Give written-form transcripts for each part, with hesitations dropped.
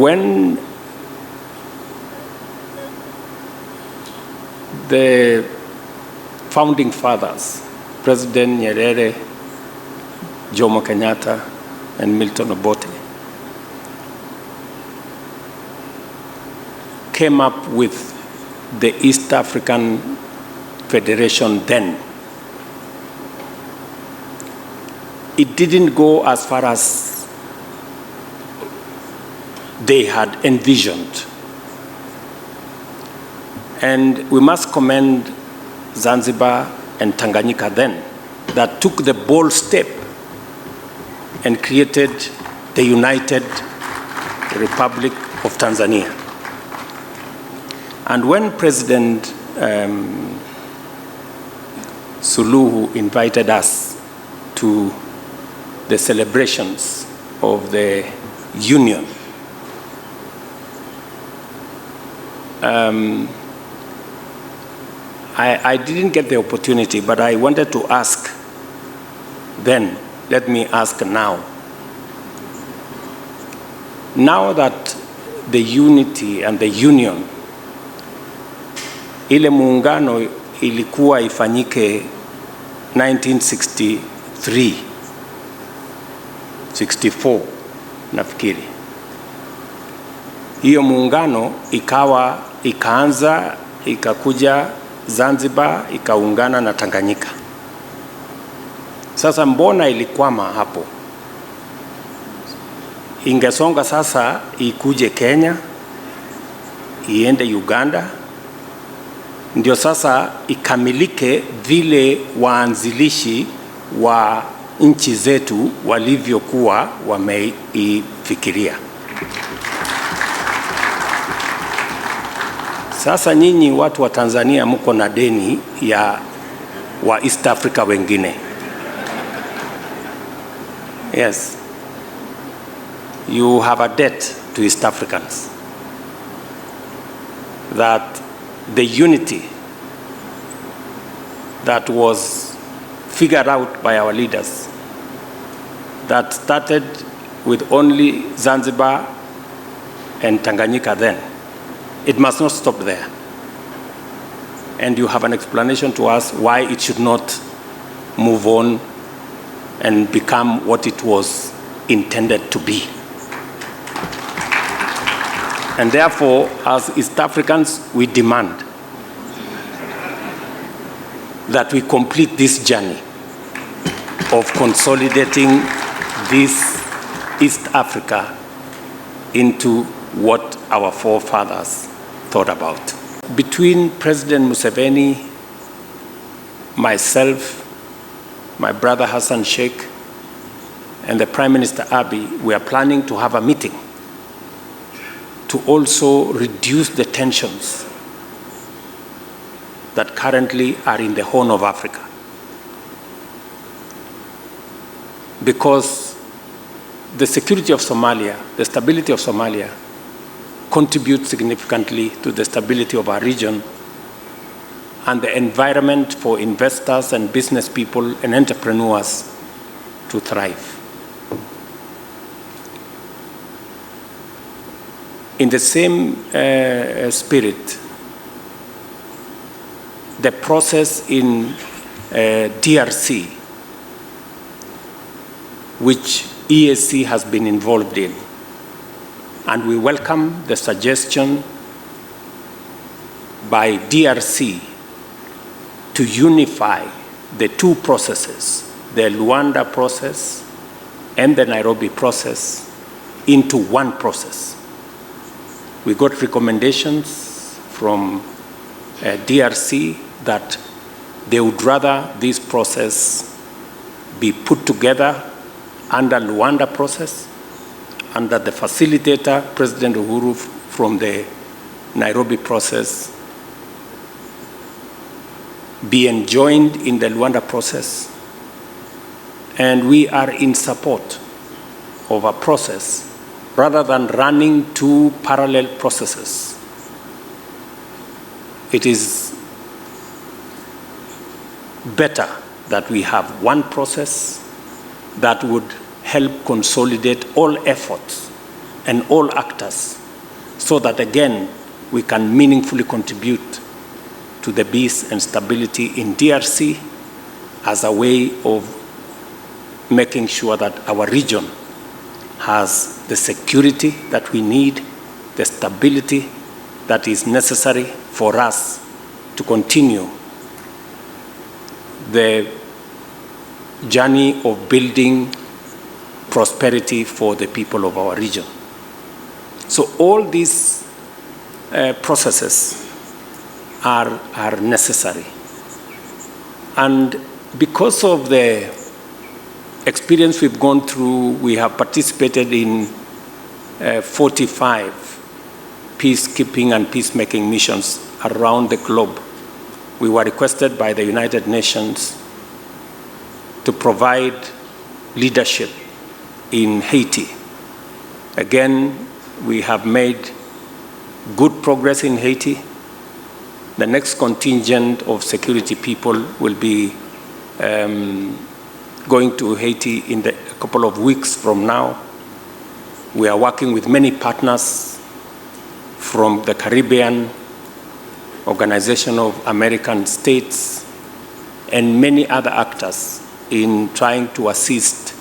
when the founding fathers, President Nyerere, Jomo Kenyatta, and Milton Obote, came up with the East African Federation then, it didn't go as far as they had envisioned. And we must commend Zanzibar and Tanganyika then, that took the bold step and created the United Republic of Tanzania. And when President Suluhu invited us to the celebrations of the Union, I didn't get the opportunity, but I wanted to ask then. Let me ask now. Now that the unity and the union, ile muungano ilikuwa ifanyike 1963, 64 nafikiri. Hiyo muungano ikaanza ikakuja Zanzibar ikaungana na Tanganyika. Sasa mbona ilikwama hapo? Ingesonga sasa ikuje Kenya, iende Uganda, ndio sasa ikamilike vile waanzilishi wa nchi zetu walivyokuwa wameifikiria. Sasa nyinyi watu wa Tanzania mko na deni ya wa East Africa wengine. Yes. You have a debt to East Africans. That the unity that was figured out by our leaders, that started with only Zanzibar and Tanganyika then, it must not stop there. And you have an explanation to us why it should not move on and become what it was intended to be. And therefore, as East Africans, we demand that we complete this journey of consolidating this East Africa into what our forefathers thought about. Between President Museveni, myself, my brother Hassan Sheikh, and the Prime Minister Abiy, we are planning to have a meeting to also reduce the tensions that currently are in the Horn of Africa. Because the security of Somalia, the stability of Somalia, contributes significantly to the stability of our region and the environment for investors and business people and entrepreneurs to thrive. In the same spirit, the process in DRC, which EAC has been involved in, and we welcome the suggestion by DRC to unify the two processes, the Luanda process and the Nairobi process, into one process. We got recommendations from DRC that they would rather this process be put together under Luanda process, and that the facilitator, President Uhuru, from the Nairobi process, be enjoined in the Luanda process. And we are in support of a process rather than running two parallel processes. It is better that we have one process that would help consolidate all efforts and all actors, so that again we can meaningfully contribute to the peace and stability in DRC as a way of making sure that our region has the security that we need, the stability that is necessary for us to continue the journey of building prosperity for the people of our region. So all these processes are necessary. And because of the experience we've gone through, we have participated in 45 peacekeeping and peacemaking missions around the globe. We were requested by the United Nations to provide leadership in Haiti. Again, we have made good progress in Haiti. The next contingent of security people will be going to Haiti in a couple of weeks from now. We are working with many partners from the Caribbean, Organization of American States, and many other actors in trying to assist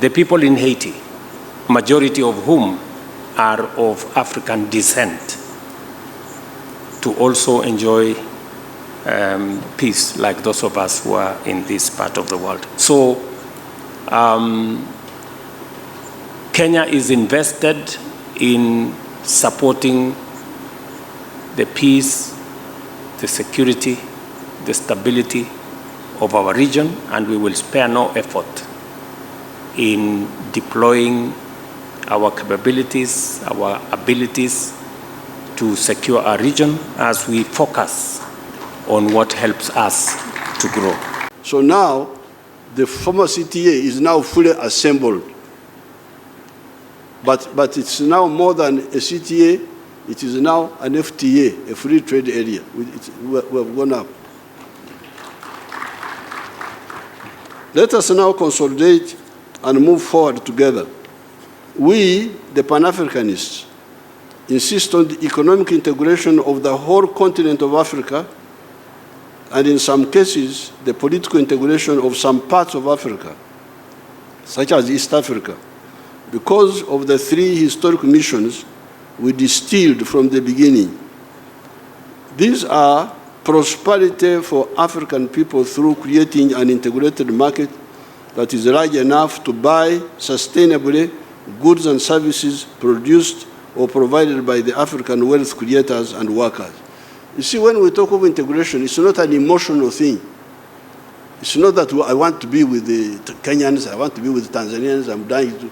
the people in Haiti, majority of whom are of African descent, to also enjoy peace like those of us who are in this part of the world. So Kenya is invested in supporting the peace, the security, the stability of our region, and we will spare no effort in deploying our capabilities, our abilities to secure our region as we focus on what helps us to grow. So now, the former CTA is now fully assembled. But it's now more than a CTA, it is now an FTA, a free trade area. We have gone up. Let us now consolidate and move forward together. We, the Pan-Africanists, insist on the economic integration of the whole continent of Africa, and in some cases, the political integration of some parts of Africa, such as East Africa, because of the three historic missions we distilled from the beginning. These are prosperity for African people through creating an integrated market that is large enough to buy sustainably goods and services produced or provided by the African wealth creators and workers. You see, when we talk of integration, it's not an emotional thing. It's not that I want to be with the Kenyans, I want to be with the Tanzanians, I'm dying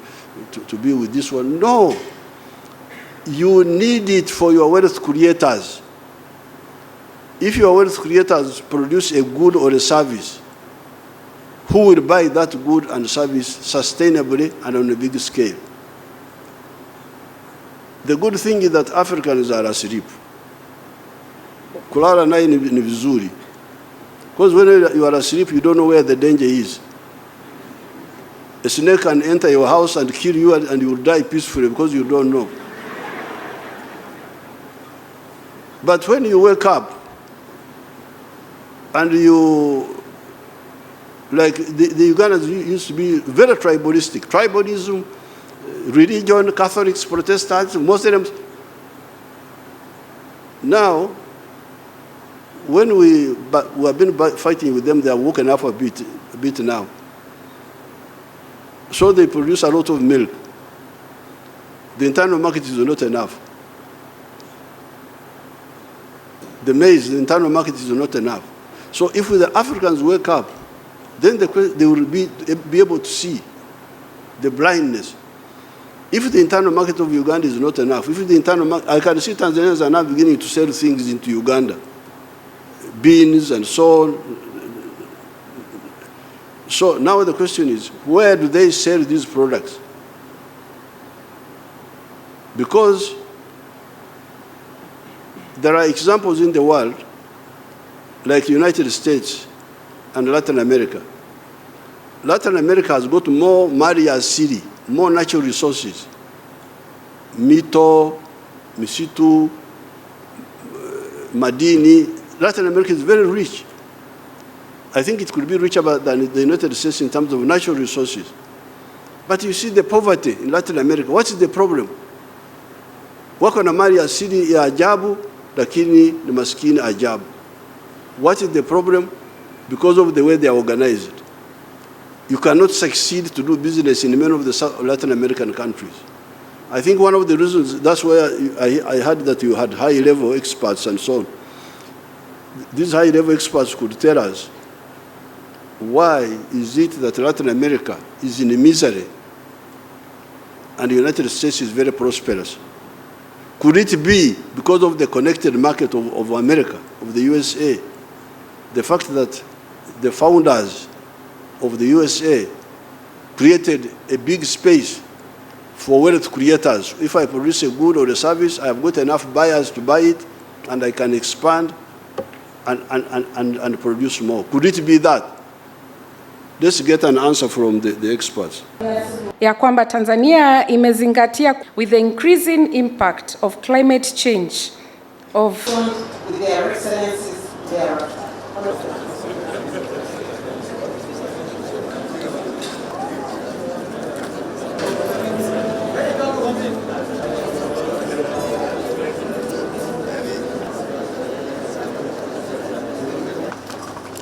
to be with this one. No. You need it for your wealth creators. If your wealth creators produce a good or a service, who will buy that good and service sustainably and on a big scale? The good thing is that Africans are asleep. Kulala naye ni vizuri. Because when you are asleep, you don't know where the danger is. A snake can enter your house and kill you, and you will die peacefully because you don't know. But when you wake up and you, like the Ugandans used to be very tribalistic. Tribalism, religion, Catholics, Protestants, Muslims. Now, when we have been fighting with them, they are woken up a bit now. So they produce a lot of milk. The internal market is not enough. The maize, the internal market is not enough. So if the Africans wake up, then they will be able to see the blindness. If the internal market of Uganda is not enough, if the internal market, I can see Tanzanians are now beginning to sell things into Uganda, beans and so on. So now the question is, where do they sell these products? Because there are examples in the world, like United States and Latin America. Latin America has got more Maria's City, more natural resources mito, misitu, madini. Latin America is very rich. I think it could be richer than the United States in terms of natural resources. But you see the poverty in Latin America. What is the problem? Wako na mali asili ya ajabu, lakini ni maskini ajabu. What is the problem? Because of the way they are organized. You cannot succeed to do business in many of the Latin American countries. I think one of the reasons, that's why I heard that you had high-level experts and so on. These high-level experts could tell us, why is it that Latin America is in misery and the United States is very prosperous? Could it be because of the connected market of America, of the USA? The fact that the founders of the USA created a big space for wealth creators. If I produce a good or a service, I have got enough buyers to buy it, and I can expand and produce more. Could it be that? Let's get an answer from the experts. Ya kwamba Tanzania imezingatia with the increasing impact of climate change of their excellencies thereafter.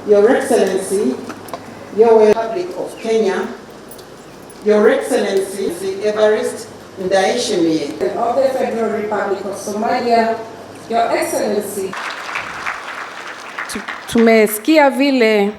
Your Excellency, Your Republic of Kenya, Your Excellency, the Everest Ndayishimiye of the Federal Republic of Somalia, Your Excellency. Tumesikia vile